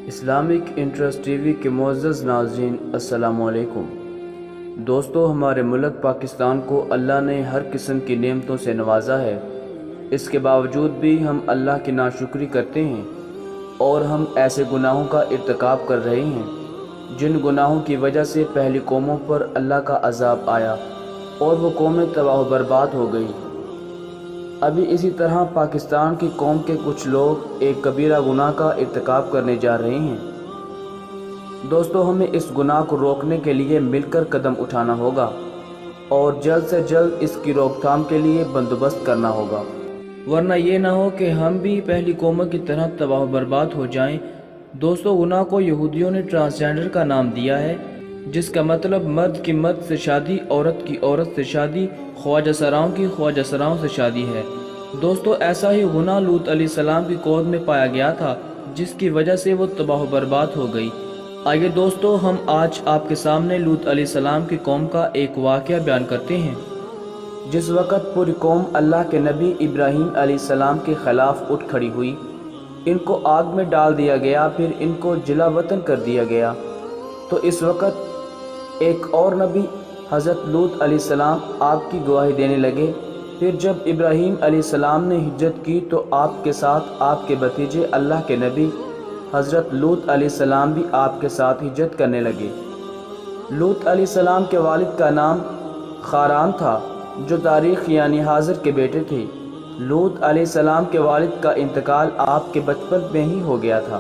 Islamic interest T V کے معزز ناظرین السلام علیکم۔ دوستو، ہمارے ملک پاکستان کو اللہ نے ہر قسم کی نعمتوں سے نوازا ہے۔ اس کے باوجود بھی ہم اللہ کی ناشکری کرتے ہیں اور ہم ایسے گناہوں کا ارتکاب کر رہے ہیں جن گناہوں کی وجہ سے پہلی قوموں پر اللہ کا عذاب آیا اور وہ قومیں تباہ و برباد ہو گئی۔ ابھی اسی طرح پاکستان کی قوم کے کچھ لوگ ایک کبیرہ گناہ کا ارتکاب کرنے جا رہے ہیں۔ دوستو، ہمیں اس گناہ کو روکنے کے لیے مل کر قدم اٹھانا ہوگا اور جلد سے جلد اس کی روک تھام کے لیے بندوبست کرنا ہوگا، ورنہ یہ نہ ہو کہ ہم بھی پہلی قوموں کی طرح تباہ و برباد ہو جائیں۔ دوستو، گناہ کو یہودیوں نے ٹرانسجینڈر کا نام دیا ہے، جس کا مطلب مرد کی مرد سے شادی، عورت کی عورت سے شادی، خواجہ سراؤں کی خواجہ سراؤں سے شادی ہے۔ دوستو، ایسا ہی گناہ لوط علیہ السلام کی قوم میں پایا گیا تھا، جس کی وجہ سے وہ تباہ و برباد ہو گئی۔ آئیے دوستو، ہم آج آپ کے سامنے لوط علیہ السلام کی قوم کا ایک واقعہ بیان کرتے ہیں۔ جس وقت پوری قوم اللہ کے نبی ابراہیم علیہ السلام کے خلاف اٹھ کھڑی ہوئی، ان کو آگ میں ڈال دیا گیا، پھر ان کو جلا وطن کر دیا گیا، تو اس وقت ایک اور نبی حضرت لوط علیہ السلام آپ کی گواہی دینے لگے۔ پھر جب ابراہیم علیہ السلام نے ہجرت کی تو آپ کے ساتھ آپ کے بھتیجے اللہ کے نبی حضرت لوط علیہ السلام بھی آپ کے ساتھ ہجرت کرنے لگے۔ لوط علیہ السلام کے والد کا نام خاران تھا، جو تاریخ یعنی حاضر کے بیٹے تھے۔ لوط علیہ السلام کے والد کا انتقال آپ کے بچپن میں ہی ہو گیا تھا،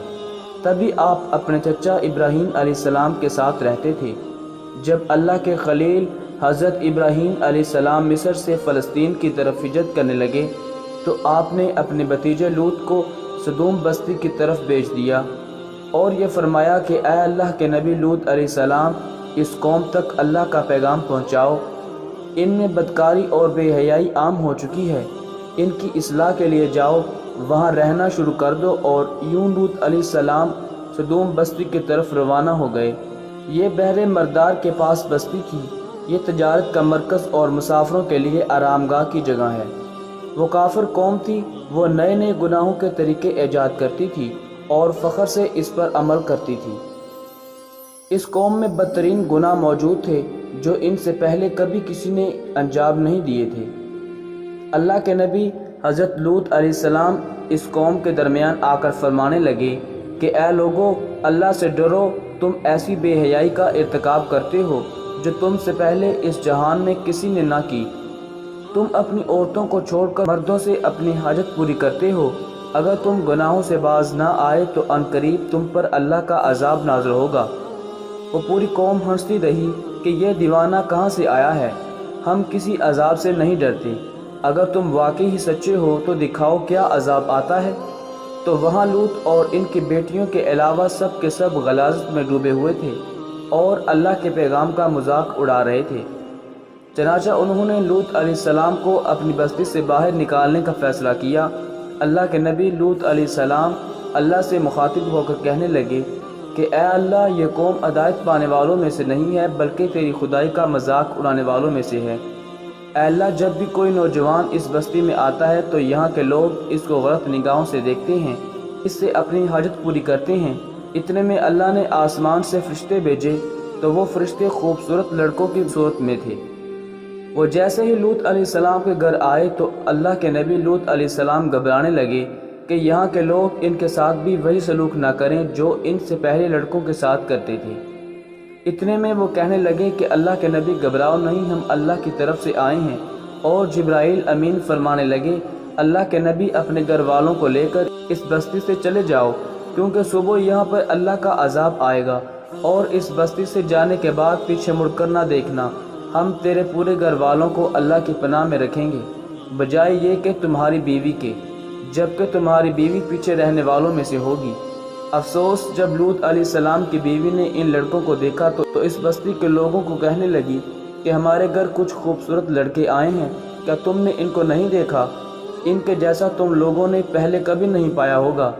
تبھی آپ اپنے چچا ابراہیم علیہ السلام کے ساتھ رہتے تھے۔ جب اللہ کے خلیل حضرت ابراہیم علیہ السلام مصر سے فلسطین کی طرف ہجرت کرنے لگے تو آپ نے اپنے بھتیجے لوط کو سدوم بستی کی طرف بھیج دیا اور یہ فرمایا کہ اے اللہ کے نبی لوط علیہ السلام، اس قوم تک اللہ کا پیغام پہنچاؤ۔ ان میں بدکاری اور بے حیائی عام ہو چکی ہے، ان کی اصلاح کے لیے جاؤ، وہاں رہنا شروع کر دو۔ اور یوں لوط علیہ السلام سدوم بستی کی طرف روانہ ہو گئے۔ یہ بحر مردار کے پاس بستی تھی۔ یہ تجارت کا مرکز اور مسافروں کے لیے آرام گاہ کی جگہ ہے۔ وہ کافر قوم تھی، وہ نئے نئے گناہوں کے طریقے ایجاد کرتی تھی اور فخر سے اس پر عمل کرتی تھی۔ اس قوم میں بدترین گناہ موجود تھے جو ان سے پہلے کبھی کسی نے انجام نہیں دیے تھے۔ اللہ کے نبی حضرت لوط علیہ السلام اس قوم کے درمیان آ کر فرمانے لگے کہ اے لوگو، اللہ سے ڈرو، تم ایسی بے حیائی کا ارتکاب کرتے ہو جو تم سے پہلے اس جہان میں کسی نے نہ کی۔ تم اپنی عورتوں کو چھوڑ کر مردوں سے اپنی حاجت پوری کرتے ہو۔ اگر تم گناہوں سے باز نہ آئے تو عنقریب تم پر اللہ کا عذاب نازل ہوگا۔ وہ پوری قوم ہنستی رہی کہ یہ دیوانہ کہاں سے آیا ہے، ہم کسی عذاب سے نہیں ڈرتے۔ اگر تم واقعی ہی سچے ہو تو دکھاؤ کیا عذاب آتا ہے۔ تو وہاں لوط اور ان کی بیٹیوں کے علاوہ سب کے سب غلاظت میں ڈوبے ہوئے تھے اور اللہ کے پیغام کا مذاق اڑا رہے تھے۔ چنانچہ انہوں نے لوط علیہ السلام کو اپنی بستی سے باہر نکالنے کا فیصلہ کیا۔ اللہ کے نبی لوط علیہ السلام اللہ سے مخاطب ہو کر کہنے لگے کہ اے اللہ، یہ قوم ہدایت پانے والوں میں سے نہیں ہے بلکہ تیری خدائی کا مذاق اڑانے والوں میں سے ہے۔ اے اللہ، جب بھی کوئی نوجوان اس بستی میں آتا ہے تو یہاں کے لوگ اس کو غلط نگاہوں سے دیکھتے ہیں، اس سے اپنی حاجت پوری کرتے ہیں۔ اتنے میں اللہ نے آسمان سے فرشتے بھیجے تو وہ فرشتے خوبصورت لڑکوں کی صورت میں تھے۔ وہ جیسے ہی لوط علیہ السلام کے گھر آئے تو اللہ کے نبی لوط علیہ السلام گھبرانے لگے کہ یہاں کے لوگ ان کے ساتھ بھی وہی سلوک نہ کریں جو ان سے پہلے لڑکوں کے ساتھ کرتے تھے۔ اتنے میں وہ کہنے لگے کہ اللہ کے نبی گھبراؤ نہیں، ہم اللہ کی طرف سے آئے ہیں۔ اور جبرائیل امین فرمانے لگے اللہ کے نبی اپنے گھر والوں کو لے کر اس بستی سے چلے جاؤ، کیونکہ صبح یہاں پر اللہ کا عذاب آئے گا، اور اس بستی سے جانے کے بعد پیچھے مڑ کر نہ دیکھنا۔ ہم تیرے پورے گھر والوں کو اللہ کی پناہ میں رکھیں گے، بجائے یہ کہ تمہاری بیوی کے، جبکہ تمہاری بیوی پیچھے رہنے والوں میں سے ہوگی۔ افسوس، جب لوط علیہ السلام کی بیوی نے ان لڑکوں کو دیکھا تو اس بستی کے لوگوں کو کہنے لگی کہ ہمارے گھر کچھ خوبصورت لڑکے آئے ہیں، کیا تم نے ان کو نہیں دیکھا؟ ان کے جیسا تم لوگوں نے پہلے کبھی نہیں پایا ہوگا۔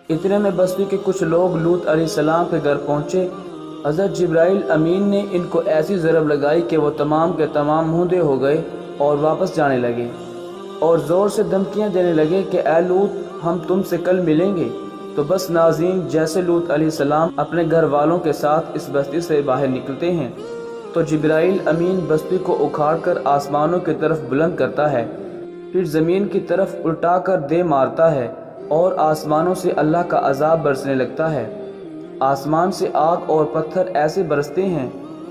اتنے میں بستی کے کچھ لوگ لوط علیہ السلام کے گھر پہنچے۔ حضرت جبرائیل امین نے ان کو ایسی ضرب لگائی کہ وہ تمام کے تمام مودے ہو گئے اور واپس جانے لگے، اور زور سے دھمکیاں دینے لگے کہ اے لوط، ہم تم سے کل ملیں گے، تو بس ناظرین، جیسے لوط علیہ السلام اپنے گھر والوں کے ساتھ اس بستی سے باہر نکلتے ہیں تو جبرائیل امین بستی کو اکھاڑ کر آسمانوں کی طرف بلند کرتا ہے، پھر زمین کی طرف الٹا کر دے مارتا ہے اور آسمانوں سے اللہ کا عذاب برسنے لگتا ہے۔ آسمان سے آگ اور پتھر ایسے برستے ہیں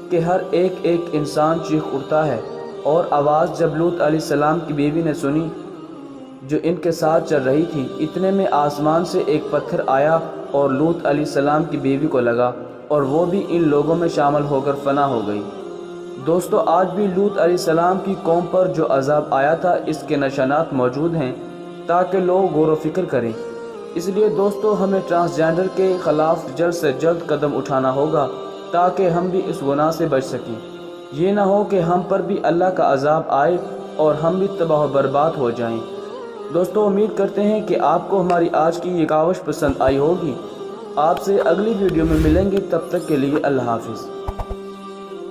کہ ہر ایک انسان چیخ اٹھتا ہے، اور آواز جب لوط علیہ السلام کی بیوی نے سنی جو ان کے ساتھ چل رہی تھی، اتنے میں آسمان سے ایک پتھر آیا اور لوط علیہ السلام کی بیوی کو لگا، اور وہ بھی ان لوگوں میں شامل ہو کر فنا ہو گئی۔ دوستو، آج بھی لوط علیہ السلام کی قوم پر جو عذاب آیا تھا، اس کے نشانات موجود ہیں تاکہ لوگ غور و فکر کریں۔ اس لیے دوستو، ہمیں ٹرانسجینڈر کے خلاف جلد سے جلد قدم اٹھانا ہوگا تاکہ ہم بھی اس گناہ سے بچ سکیں۔ یہ نہ ہو کہ ہم پر بھی اللہ کا عذاب آئے اور ہم بھی تباہ و برباد ہو جائیں۔ دوستو، امید کرتے ہیں کہ آپ کو ہماری آج کی یہ کاوش پسند آئی ہوگی۔ آپ سے اگلی ویڈیو میں ملیں گے، تب تک کے لیے اللہ حافظ۔